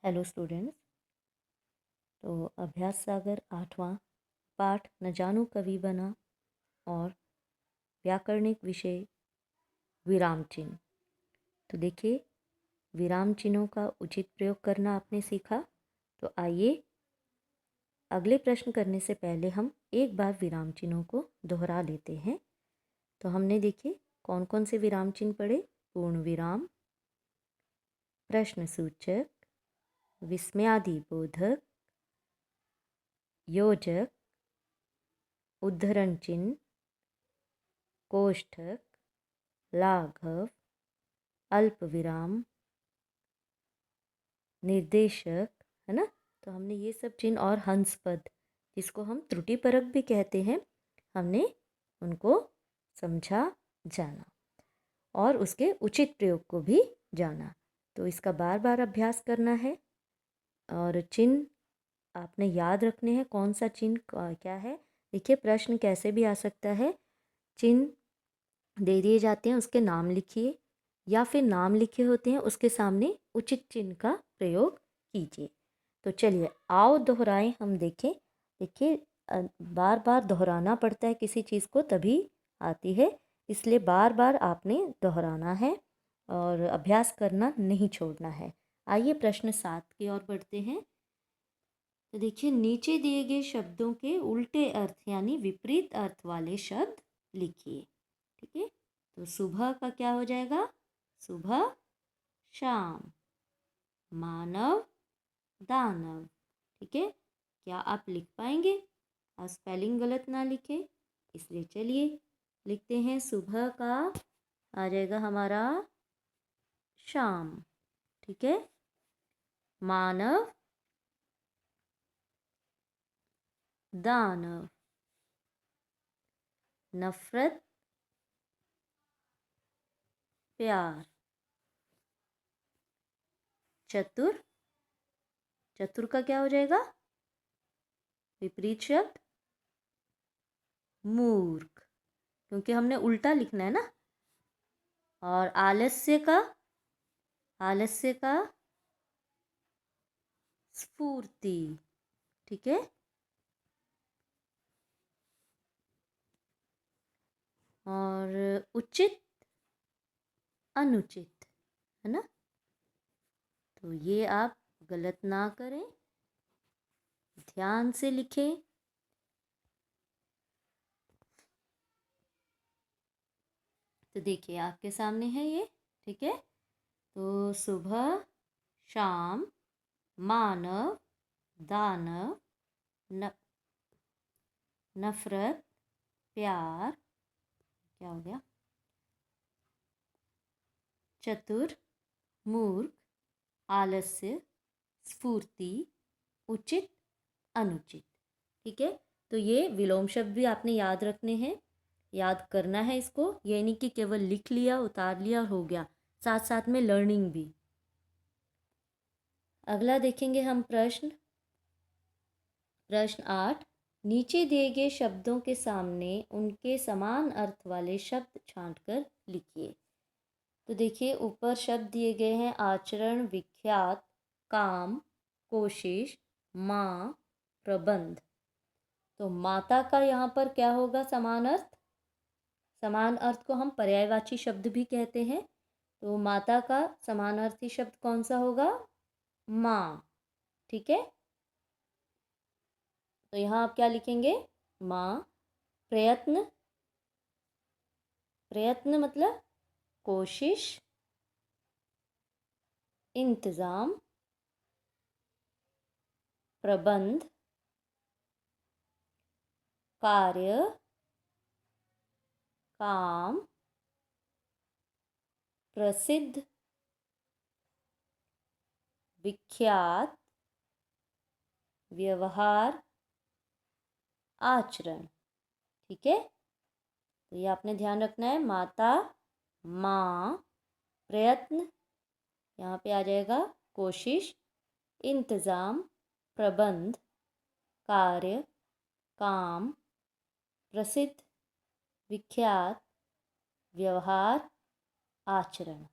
Hello students. तो अभ्यास सागर 8वां पाठ न जानू कवि बना और व्याकरणिक विषय विराम चिन्ह। तो देखिए, विराम चिन्हों का उचित प्रयोग करना आपने सीखा। तो आइए अगले प्रश्न करने से पहले हम एक बार विराम चिन्हों को दोहरा लेते हैं। तो हमने देखिए कौन कौन से विराम चिन्ह पढ़े। पूर्ण विराम, प्रश्न सूचक, विस्मयादि बोधक, योजक, उद्धरण चिन्ह, कोष्ठक, लाघव, अल्प विराम, निर्देशक, है ना। तो हमने ये सब चिन्ह और हंस पद, जिसको हम त्रुटि परक भी कहते हैं, हमने उनको समझा, जाना और उसके उचित प्रयोग को भी जाना। तो इसका बार बार अभ्यास करना है और चिन्ह आपने याद रखने हैं, कौन सा चिन्ह क्या है। देखिए, प्रश्न कैसे भी आ सकता है। चिन्ह दे दिए जाते हैं, उसके नाम लिखिए, या फिर नाम लिखे होते हैं उसके सामने उचित चिन्ह का प्रयोग कीजिए। तो चलिए आओ दोहराएं, हम देखें। देखिए, बार बार दोहराना पड़ता है किसी चीज़ को, तभी आती है। इसलिए बार बार आपने दोहराना है और अभ्यास करना नहीं छोड़ना है। आइए प्रश्न 7 की ओर बढ़ते हैं। तो देखिए, नीचे दिए गए शब्दों के उल्टे अर्थ यानी विपरीत अर्थ वाले शब्द लिखिए। ठीक है, तो सुबह का क्या हो जाएगा? सुबह शाम। मानव दानव। ठीक है, क्या आप लिख पाएंगे? और स्पेलिंग गलत ना लिखें, इसलिए चलिए लिखते हैं। सुबह का आ जाएगा हमारा शाम। ठीक है, मानव दानव। नफरत प्यार। चतुर, चतुर का क्या हो जाएगा? विपरीत शब्द मूर्ख, क्योंकि हमने उल्टा लिखना है ना। और आलस्य का, आलस्य का स्फूर्ति। ठीक है, और उचित अनुचित, है ना। तो ये आप गलत ना करें, ध्यान से लिखें। तो देखिए आपके सामने है ये। ठीक है, तो सुबह शाम मानव दानव न, नफरत प्यार, क्या हो गया? चतुर मूर्ख, आलस्य स्फूर्ति, उचित अनुचित। ठीक है, तो ये विलोम शब्द भी आपने याद रखने हैं, याद करना है इसको। ये नहीं कि केवल लिख लिया, उतार लिया और हो गया, साथ साथ में लर्निंग भी। अगला देखेंगे हम प्रश्न 8। नीचे दिए गए शब्दों के सामने उनके समान अर्थ वाले शब्द छांटकर लिखिए। तो देखिए, ऊपर शब्द दिए गए हैं आचरण, विख्यात, काम, कोशिश, माँ, प्रबंध। तो माता का यहाँ पर क्या होगा समान अर्थ? समान अर्थ को हम पर्यायवाची शब्द भी कहते हैं। तो माता का समानार्थी शब्द कौन सा होगा? माँ। ठीक है, तो यहाँ आप क्या लिखेंगे? माँ। प्रयत्न, प्रयत्न मतलब कोशिश, इंतज़ाम, प्रबंध, कार्य, काम, प्रसिद्ध, विख्यात, व्यवहार, आचरण। ठीक है, तो ये आपने ध्यान रखना है। माता, माँ, प्रयत्न, यहाँ पे आ जाएगा कोशिश, इंतज़ाम, प्रबंध, कार्य, काम, प्रसिद्ध, विख्यात, व्यवहार, आचरण।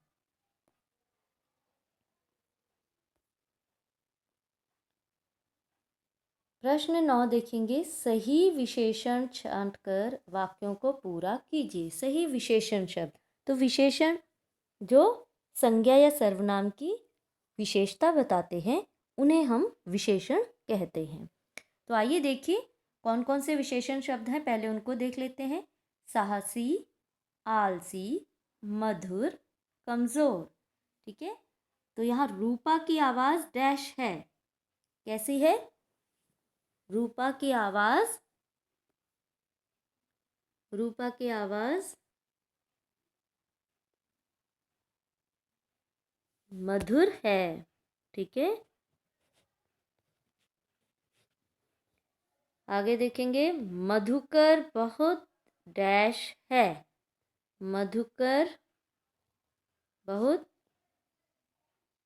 प्रश्न 9 देखेंगे। सही विशेषण छांटकर वाक्यों को पूरा कीजिए। सही विशेषण शब्द, तो विशेषण जो संज्ञा या सर्वनाम की विशेषता बताते हैं उन्हें हम विशेषण कहते हैं। तो आइए देखिए कौन कौन से विशेषण शब्द हैं, पहले उनको देख लेते हैं। साहसी, आलसी, मधुर, कमजोर। ठीक है, तो यहाँ रूपा की आवाज डैश है। कैसी है? रूपा की आवाज, रूपा की आवाज मधुर है। ठीक है, आगे देखेंगे। मधुकर बहुत डैश है। मधुकर बहुत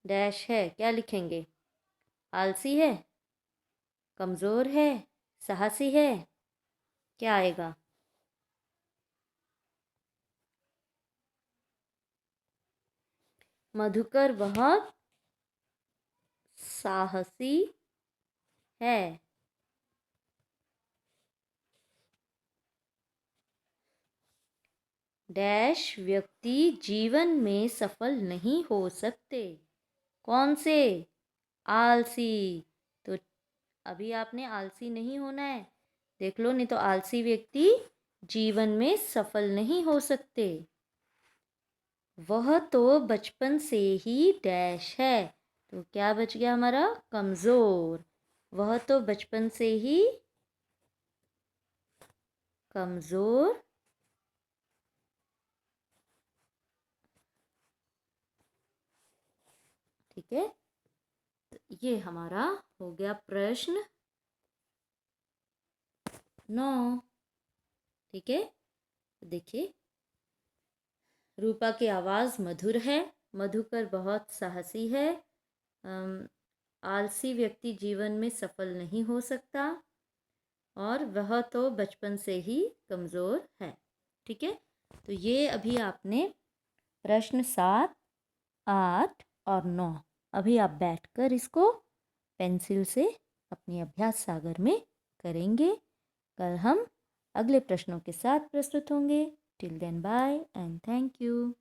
डैश है, क्या लिखेंगे? आलसी है, कमजोर है, साहसी है, क्या आएगा? मधुकर बहुत साहसी है। डैश व्यक्ति जीवन में सफल नहीं हो सकते। कौन से? आलसी। तो अभी आपने आलसी नहीं होना है, देख लो, नहीं तो आलसी व्यक्ति जीवन में सफल नहीं हो सकते। वह तो बचपन से ही डैश है। तो क्या बच गया हमारा? कमजोर। वह तो बचपन से ही कमजोर ठीक है, तो ये हमारा हो गया प्रश्न 9। ठीक है, देखिए, रूपा की आवाज़ मधुर है, मधुकर बहुत साहसी है, आलसी व्यक्ति जीवन में सफल नहीं हो सकता, और वह तो बचपन से ही कमज़ोर है। ठीक है, तो ये अभी आपने प्रश्न 7, 8 और 9 अभी आप बैठकर इसको पेंसिल से अपनी अभ्यास सागर में करेंगे। कल हम अगले प्रश्नों के साथ प्रस्तुत होंगे। Till then bye and thank you.